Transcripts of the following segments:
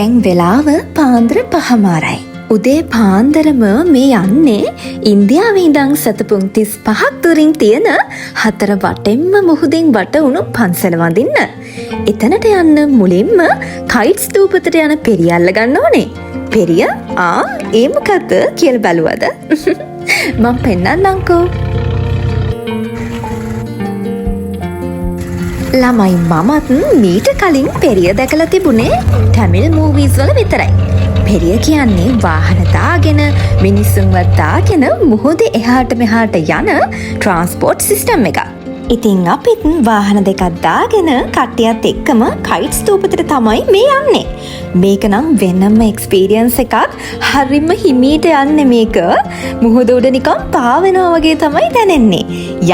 දැන් වෙලාව පාන්දර 5:00යි. උදේ පාන්දරම මේ යන්නේ ඉන්දියාවේ ඉඳන් සතපුම් 35ක් දුරින් තියෙන හතර වටෙන්ම මුහුදින් වට වුණු පන්සල වඳින්න. එතනට යන්න මුලින්ම කයිට්ස් දූපතට යන පෙරිය අල්ල ගන්න ඕනේ. පෙරිය ඒ මොකද්ද කියලා බැලුවද? මම පෙන්නන්නම්කෝ. ළමයි මමත් මීට කලින් පෙරිය දැකලා තිබුණේ ටැමිල් මූවීස් වල විතරයි. පෙරිය කියන්නේ වාහන දාගෙන මිනිස්සුන්ව දාගෙන මුහුදේ එහාට මෙහාට යන ට්‍රාන්ස්පෝර්ට් සිස්ටම් එකක්. ඉතින් අපිත් වාහන දෙකක් දාගෙන කට්ටියත් එක්කම කයිට්ස් දූපතට තමයි මේ යන්නේ. මේක නම් වෙනම එක්ස්පීරියන්ස් එකක්. හරිම හිමීට යන්නේ මේක. මුහුද උඩ නිකන් පාවෙනවා වගේ තමයි දැනෙන්නේ.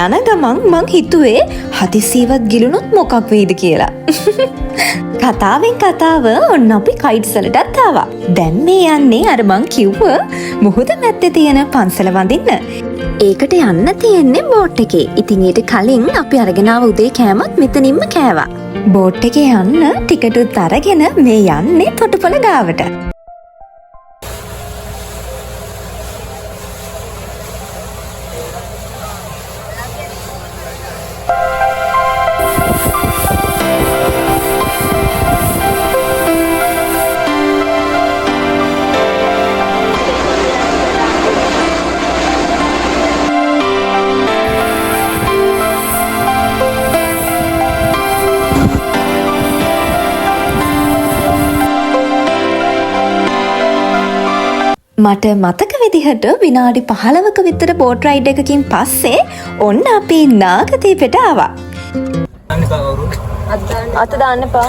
යන ගමන් මං හිතුවේ හදිසියවත් ගිලුනොත් මොකක් වෙයිද කියලා. කතාවෙන් කතාව ඔන්න අපි කයිට්ස් වලටත් ආවා. දැන් මේ යන්නේ අර මං කිව්ව මුහුද මැද්දේ තියෙන පන්සල වඳින්න. ඒකට යන්න තියෙන්නේ බෝට් එකේ. ඉතින් ඊට කලින් අපි අරගෙන ආව උදේ කෑමත් මෙතනින්ම කෑවා. බෝට් එකේ යන්න ටිකටුත් අරගෙන මේ යන්නේ තොටුපොළ ගාවට. මට මතක විදිහට විනාඩි 15ක විතර බෝට් රයිඩ් එකකින් පස්සේ ඔන්න අපි නාගදීපෙට ආවා. අත දාන්න එපා.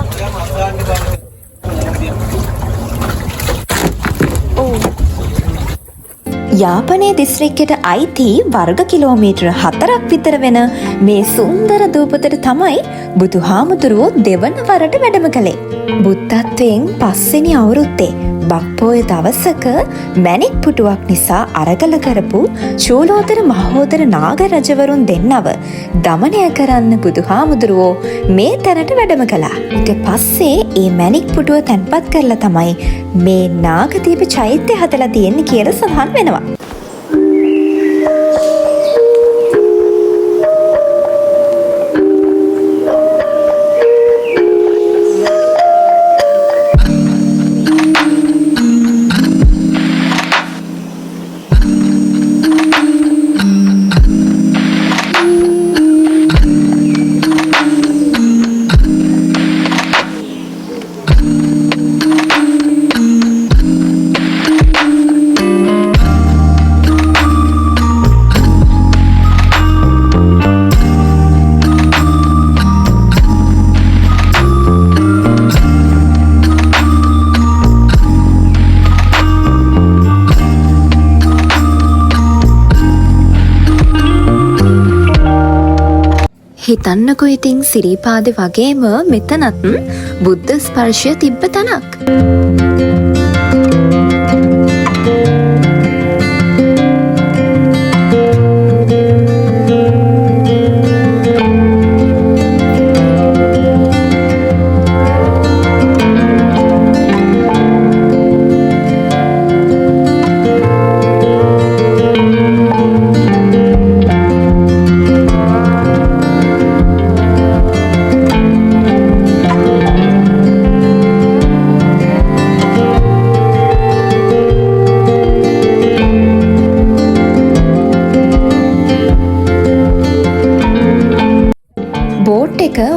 යාපනයේ දිස්ත්‍රික්කයට අයිති වර්ග කිලෝමීටර 4ක් විතර වෙන මේ සුන්දර දූපතට තමයි බුදුහාමුදුරුවෝ දෙවන වරට වැඩම කළේ. බුද්ධත්වයෙන් පස්වෙනි අවුරුද්දේ බක්පොය දවසක මැණික් පුටුවක් නිසා අරගල කරපු චූලෝදර මහෝදර නාග රජවරුන් දෙන්නව දමනය කරන්න බුදුහාමුදුරුවෝ මේ තැනට වැඩම කළා. ඊට පස්සේ ඒ මැණික් පුටුව තැන්පත් කරලා තමයි මේ නාගදීප චෛත්‍ය හදලා තියෙන්නේ කියලා සඳහන් වෙනවා. හිතන්නකො ඉතින් සිරිපාදේ වගේම මෙතනත් බුද්ධ ස්පර්ශය තිබ්බ තැනක්.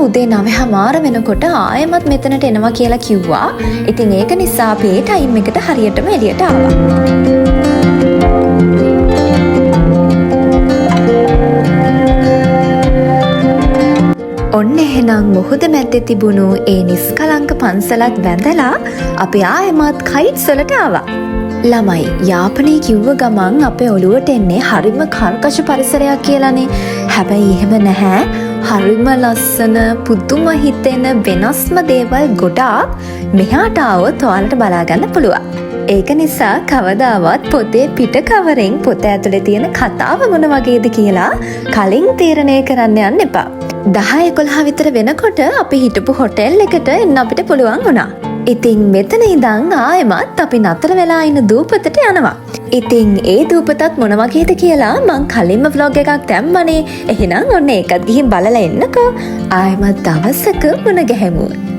උදේ 9:00 වෙනකොට ආයෙමත් මෙතනට එනවා කියලා කිව්වා. ඉතින් ඒක නිසා අපි ඒ ටයිම් එකට හරියටම එළියට ආවා. ඔන්න එහෙනම් මුහුද මැද්දේ තිබුණු ඒ නිස්කලංක පන්සලත් වැඳලා අපි ආයෙමත් කයිට්ස් වලට ආවා. ළමයි යාපනයේ කිව්ව ගමන් අපේ ඔළුවට එන්නේ හරිම කර්කශ පරිසරයක් කියලානේ. හැබැයි එහෙම නැහැ. හරිම ලස්සන පුදුම හිතෙන වෙනස්ම දේවල් ගොඩාක් මෙහාට ආවොත් ඔයාලට බලා ගන්න පුළුවන්. ඒක නිසා කවදාවත් පොතේ පිට කවරෙන් පොත ඇතුලේ තියෙන කතාව මොන වගේද කියලා කලින් තීරණය කරන්න යන්න එපා. 10-11 විතර වෙනකොට අපි හිටපු හොටෙල් එකට එන්න අපිට පුළුවන් වුණා. ඉතින් මෙතන ඉඳන් ආයෙමත් අපි නතර වෙලා ඉන්න දූපතට යනවා. ඉතින් ඒ දූපතත් මොන වගේද කියලා මං කලින්ම vlog එකක් දැම්මනේ. එහෙනම් ඔන්න ඒකත් ගිහින් බලලා එන්නකෝ. ආයෙමත් දවසක මුණ ගැහෙමු.